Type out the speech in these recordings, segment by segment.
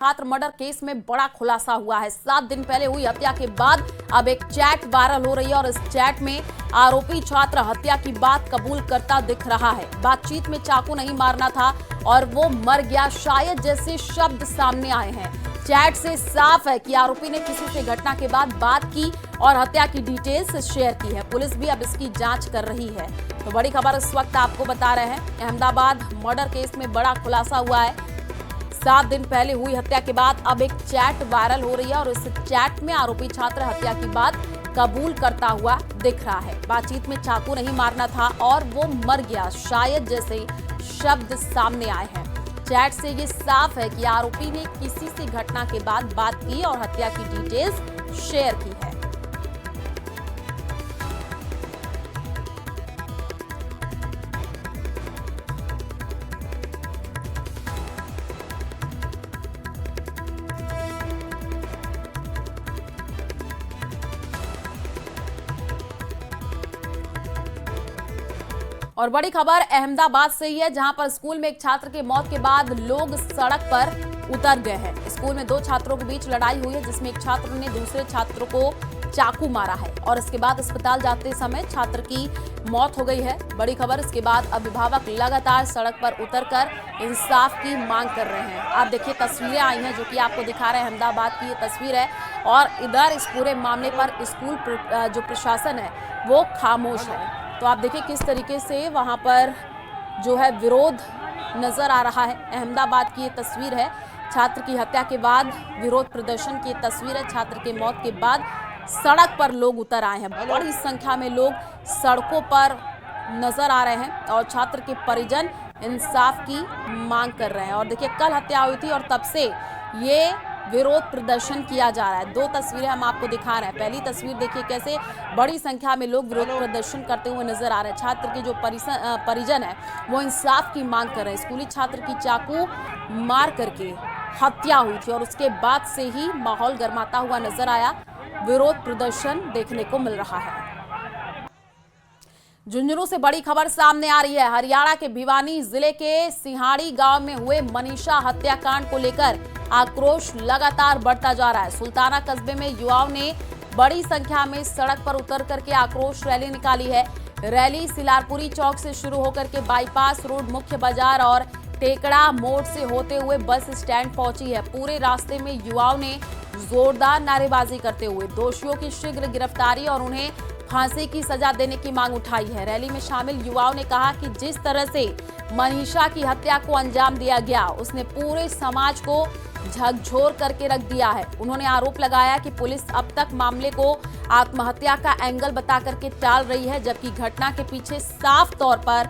छात्र murder case में बड़ा खुलासा हुआ है। 7 दिन पहले हुई हत्या के बाद अब एक चैट वायरल हो रही है और इस चैट में आरोपी छात्र हत्या की बात कबूल करता दिख रहा है। बातचीत में चाकू नहीं मारना था और वो मर गया शायद जैसे शब्द सामने आए हैं। चैट से साफ है कि आरोपी ने किसी से घटना के बाद बात की और हत्या की डिटेल्स शेयर की है। पुलिस भी अब इसकी जांच कर रही है। तो बड़ी खबर इस वक्त आपको बता रहे हैं, अहमदाबाद मर्डर केस में बड़ा खुलासा हुआ है। 7 दिन पहले हुई हत्या के बाद अब एक चैट वायरल हो रही है और इस चैट में आरोपी छात्र हत्या की बात कबूल करता हुआ दिख रहा है। बातचीत में चाकू नहीं मारना था और वो मर गया शायद जैसे शब्द सामने आए हैं। चैट से ये साफ है कि आरोपी ने किसी से घटना के बाद बात की और हत्या की डिटेल्स शेयर की है। और बड़ी खबर अहमदाबाद से ही है, जहां पर स्कूल में एक छात्र की मौत के बाद लोग सड़क पर उतर गए हैं। स्कूल में 2 छात्रों के बीच लड़ाई हुई है, जिसमें एक छात्र ने दूसरे छात्र को चाकू मारा है और इसके बाद अस्पताल जाते समय छात्र की मौत हो गई है। बड़ी खबर, इसके बाद अभिभावक लगातार सड़क पर उतरकर इंसाफ की मांग कर रहे हैं। आप देखिए तस्वीरें आई हैं जो कि आपको दिखा रहे हैं, अहमदाबाद की ये तस्वीर है और इधर इस पूरे मामले पर स्कूल जो प्रशासन है वो खामोश है। तो आप देखिए किस तरीके से वहां पर जो है विरोध नजर आ रहा है। अहमदाबाद की ये तस्वीर है, छात्र की हत्या के बाद विरोध प्रदर्शन की तस्वीर है। छात्र की मौत के बाद सड़क पर लोग उतर आए हैं, बड़ी संख्या में लोग सड़कों पर नजर आ रहे हैं और छात्र के परिजन इंसाफ की मांग कर रहे हैं। और देखिए कल हत्या हुई थी और तब से ये विरोध प्रदर्शन किया जा रहा है। 2 तस्वीरें हम आपको दिखा रहे हैं। पहली तस्वीर देखिए कैसे बड़ी संख्या में लोग विरोध प्रदर्शन करते हुए नजर आ रहे हैं। छात्र के जो परिजन है वो इंसाफ की मांग कर रहे हैं। स्कूली छात्र की चाकू मार करके हत्या हुई थी और उसके बाद से ही माहौल गर्माता हुआ नजर आया। विरोध प्रदर्शन देखने को मिल रहा है। झुंझुनू से बड़ी खबर सामने आ रही है। हरियाणा के भिवानी जिले के सिंहाड़ी गांव में हुए मनीषा हत्याकांड को लेकर आक्रोश लगातार बढ़ता जा रहा है। सुल्ताना कस्बे में युवाओं ने बड़ी संख्या में सड़क पर उतर करके आक्रोश रैली निकाली है। रैली सिलारपुरी चौक से शुरू होकर के बाईपास रोड, मुख्य बाजार और टेकड़ा मोड़ से होते हुए बस स्टैंड पहुंची है। पूरे रास्ते में युवाओं ने जोरदार नारेबाजी करते हुए दोषियों की शीघ्र गिरफ्तारी और उन्हें फांसी की सजा देने की मांग उठाई है। रैली में शामिल युवाओं ने कहा कि जिस तरह से मनीषा की हत्या को अंजाम दिया गया, उसने पूरे समाज को झकझोर करके रख दिया है। उन्होंने आरोप लगाया कि पुलिस अब तक मामले को आत्महत्या का एंगल बता करके टाल रही है, जबकि घटना के पीछे साफ तौर पर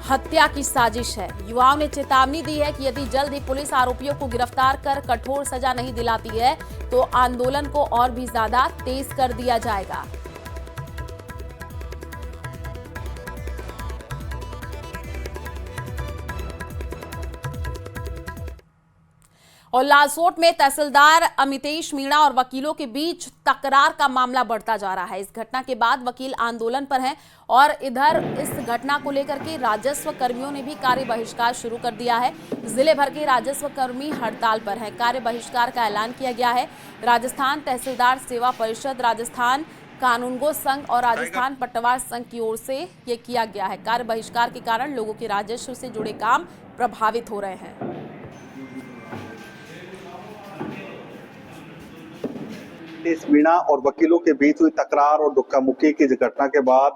हत्या की साजिश है। युवाओं ने चेतावनी दी है कि यदि जल्द ही पुलिस आरोपियों को गिरफ्तार कर कठोर सजा नहीं दिलाती है तो आंदोलन को और भी ज्यादा तेज कर दिया जाएगा। और लालसोट में तहसीलदार अमितेश मीणा और वकीलों के बीच तकरार का मामला बढ़ता जा रहा है। इस घटना के बाद वकील आंदोलन पर हैं और इधर इस घटना को लेकर के राजस्व कर्मियों ने भी कार्य बहिष्कार शुरू कर दिया है। जिले भर के राजस्व कर्मी हड़ताल पर हैं। कार्य बहिष्कार का ऐलान किया गया है। राजस्थान तहसीलदार सेवा परिषद, राजस्थान कानूनगो संघ और राजस्थान पटवार संघ की ओर से ये किया गया है। कार्य बहिष्कार के कारण लोगों के राजस्व से जुड़े काम प्रभावित हो रहे हैं। इस मीणा और वकीलों के बीच हुई तकरार और धक्का मुक्की की घटना के बाद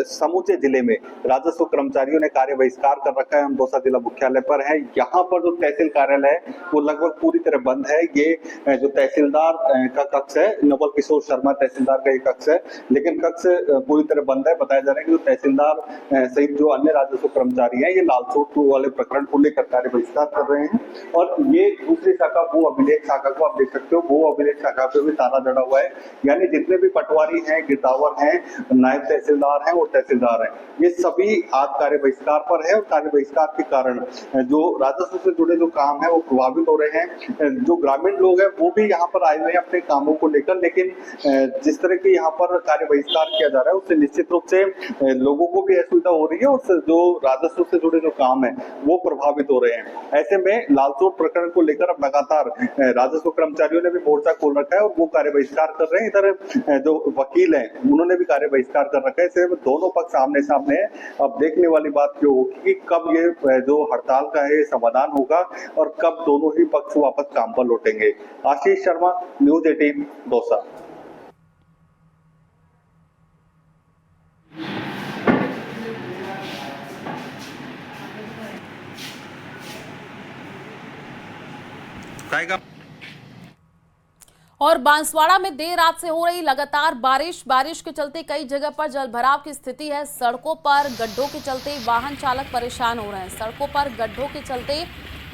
समूचे जिले में राजस्व कर्मचारियों ने कार्य बहिष्कार कर रखा है। हम दौसा जिला मुख्यालय पर है। यहाँ पर जो तहसील कार्यालय है वो लगभग पूरी तरह बंद है। ये जो तहसीलदार का कक्ष है, नवल किशोर शर्मा तहसीलदार का ये कक्ष है, लेकिन कक्ष पूरी तरह बंद है। बताया जा रहा है कि जो तहसीलदार सहित जो अन्य राजस्व कर्मचारी है ये लालसोट वाले प्रकरण को लेकर कार्य बहिष्कार कर रहे हैं। और ये दूसरी शाखा, वो अभिलेख शाखा को आप देख सकते हो, वो अभिलेख शाखा पे भी ताला जड़ा हुआ है। यानी जितने भी पटवारी हैं, गिरदावर हैं, नायब तहसीलदार हैं और तहसीलदार हैं, ये सभी आज कार्य बहिष्कार पर है और कार्य बहिष्कार के कारण जो राजस्व से जुड़े जो काम है वो प्रभावित हो रहे हैं। जो ग्रामीण लोग हैं वो भी यहाँ पर आए हुए हैं अपने कामों को लेकर, लेकिन जिस तरह के यहाँ पर कार्य बहिष्कार किया जा रहा है उससे निश्चित रूप से लोगों को भी असुविधा हो रही है और जो राजस्व से जुड़े जो काम है वो प्रभावित हो रहे हैं। ऐसे में लालचौक प्रकरण को लेकर अब लगातार राजस्व कर्मचारियों ने भी मोर्चा खोल रखा है और वो कार्य बहिष्कार कर रहे हैं। इधर जो वकील हैं उन्होंने भी कार्य बहिष्कार कर रखा है। इससे दोनों पक्ष आमने सामने है। अब देखने वाली बात क्यों होगी कि कब ये जो हड़ताल का है समाधान होगा और कब दोनों ही पक्ष वापस काम पर लौटेंगे। आशीष शर्मा, न्यूज़ 18 दौसा। और बांसवाड़ा में देर रात से हो रही लगातार बारिश के चलते कई जगह पर जलभराव की स्थिति है। सड़कों पर गड्ढों के चलते वाहन चालक परेशान हो रहे हैं। सड़कों पर गड्ढों के चलते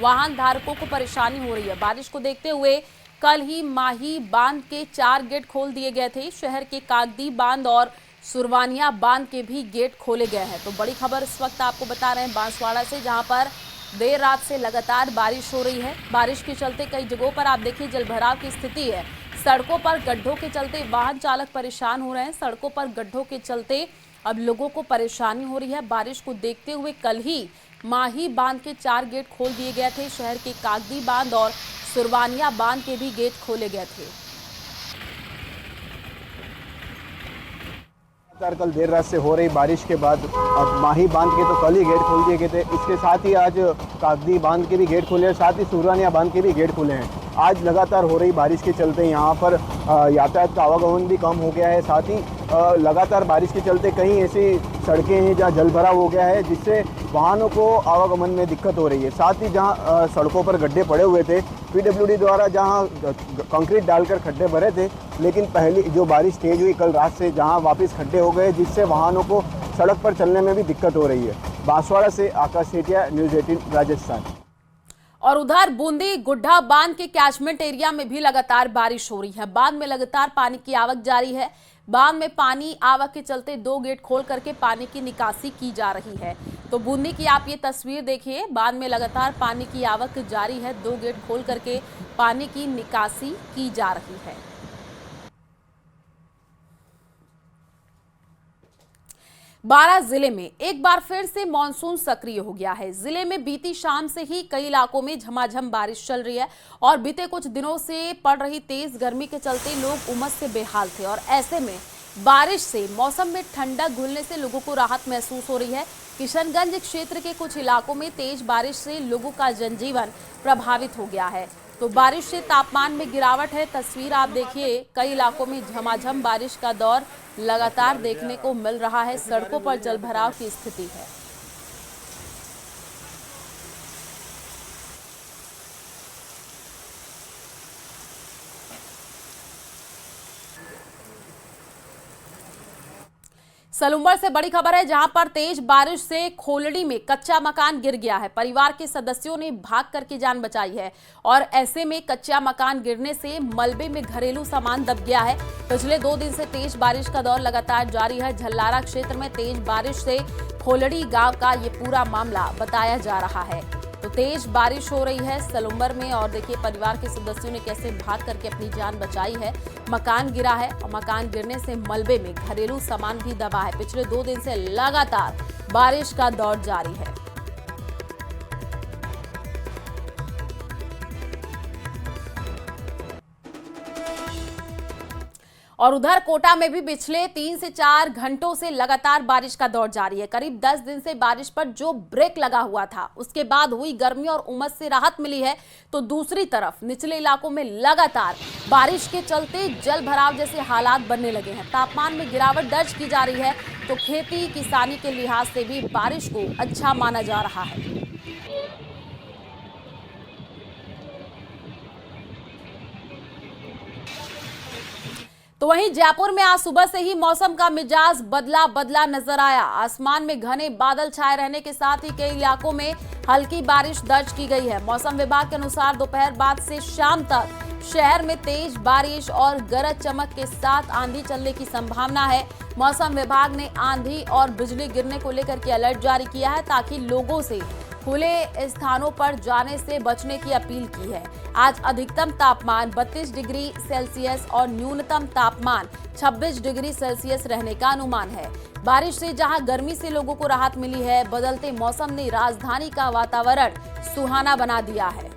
वाहन धारकों को परेशानी हो रही है। बारिश को देखते हुए कल ही माही बांध के 4 गेट खोल दिए गए थे। शहर के कागदी बांध और सुरवानिया बांध के भी गेट खोले गए हैं। तो बड़ी खबर इस वक्त आपको बता रहे हैं बांसवाड़ा से, जहां पर देर रात से लगातार बारिश हो रही है। बारिश के चलते कई जगहों पर आप देखिए जलभराव की स्थिति है। सड़कों पर गड्ढों के चलते वाहन चालक परेशान हो रहे हैं। सड़कों पर गड्ढों के चलते अब लोगों को परेशानी हो रही है। बारिश को देखते हुए कल ही माही बांध के 4 गेट खोल दिए गए थे। शहर के कागदी बांध और सुरवानिया बांध के भी गेट खोले गए थे। कल देर रात से हो रही बारिश के बाद अब माही बांध के तो कल ही गेट खोल दिए गए थे। इसके साथ ही आज कागदी बांध के भी गेट खोले हैं, साथ ही सुरवानिया बांध के भी गेट खोले हैं। आज लगातार हो रही बारिश के चलते यहाँ पर यातायात का आवागमन भी कम हो गया है। साथ ही लगातार बारिश के चलते कहीं ऐसी सड़कें हैं जहाँ जल भराव हो गया है, जिससे वाहनों को आवागमन में दिक्कत हो रही है। साथ ही जहाँ सड़कों पर गड्ढे पड़े हुए थे, पीडब्ल्यूडी द्वारा जहाँ कंक्रीट डालकर खड्डे भरे थे, लेकिन पहली जो बारिश तेज हुई कल रात से जहाँ वापस खड्डे हो गए, जिससे वाहनों को सड़क पर चलने में भी दिक्कत हो रही है। बांसवाड़ा से आकाश सेठिया, न्यूज़ 18 राजस्थान। और उधर बूंदी गुड्ढा बांध के कैचमेंट एरिया में भी लगातार बारिश हो रही है। बांध में लगातार पानी की आवक जारी है। बांध में पानी आवक के चलते 2 गेट खोल करके पानी की निकासी की जा रही है। तो बूंदी की आप ये तस्वीर देखिए, बांध में लगातार पानी की आवक जारी है। 2 गेट खोल करके पानी की निकासी की जा रही है। बारां जिले में एक बार फिर से मानसून सक्रिय हो गया है। जिले में बीती शाम से ही कई इलाकों में झमाझम बारिश चल रही है और बीते कुछ दिनों से पड़ रही तेज गर्मी के चलते लोग उमस से बेहाल थे और ऐसे में बारिश से मौसम में ठंडक घुलने से लोगों को राहत महसूस हो रही है। किशनगंज क्षेत्र के कुछ इलाकों में तेज बारिश से लोगों का जनजीवन प्रभावित हो गया है। तो बारिश से तापमान में गिरावट है। तस्वीर आप देखिए, कई इलाकों में झमाझम बारिश का दौर लगातार देखने को मिल रहा है। सड़कों पर जलभराव की स्थिति है। सलूम्बर से बड़ी खबर है, जहां पर तेज बारिश से खोलड़ी में कच्चा मकान गिर गया है। परिवार के सदस्यों ने भाग करके जान बचाई है और ऐसे में कच्चा मकान गिरने से मलबे में घरेलू सामान दब गया है। पिछले 2 दिन से तेज बारिश का दौर लगातार जारी है। झल्लारा क्षेत्र में तेज बारिश से खोलड़ी गांव का ये पूरा मामला बताया जा रहा है। तो तेज बारिश हो रही है सलूम्बर में और देखिए परिवार के सदस्यों ने कैसे भाग करके अपनी जान बचाई है। मकान गिरा है और मकान गिरने से मलबे में घरेलू सामान भी दबा है। पिछले 2 दिन से लगातार बारिश का दौर जारी है। और उधर कोटा में भी पिछले 3 से 4 घंटों से लगातार बारिश का दौर जारी है। करीब 10 दिन से बारिश पर जो ब्रेक लगा हुआ था, उसके बाद हुई गर्मी और उमस से राहत मिली है। तो दूसरी तरफ निचले इलाकों में लगातार बारिश के चलते जल भराव जैसे हालात बनने लगे हैं। तापमान में गिरावट दर्ज की जा रही है। तो खेती किसानी के लिहाज से भी बारिश को अच्छा माना जा रहा है। तो वहीं जयपुर में आज सुबह से ही मौसम का मिजाज बदला नजर आया। आसमान में घने बादल छाए रहने के साथ ही कई इलाकों में हल्की बारिश दर्ज की गई है। मौसम विभाग के अनुसार दोपहर बाद से शाम तक शहर में तेज बारिश और गरज चमक के साथ आंधी चलने की संभावना है। मौसम विभाग ने आंधी और बिजली गिरने को लेकर के अलर्ट जारी किया है ताकि लोगों से खुले स्थानों पर जाने से बचने की अपील की है। आज अधिकतम तापमान 32 डिग्री सेल्सियस और न्यूनतम तापमान 26 डिग्री सेल्सियस रहने का अनुमान है। बारिश से जहां गर्मी से लोगों को राहत मिली है, बदलते मौसम ने राजधानी का वातावरण सुहाना बना दिया है।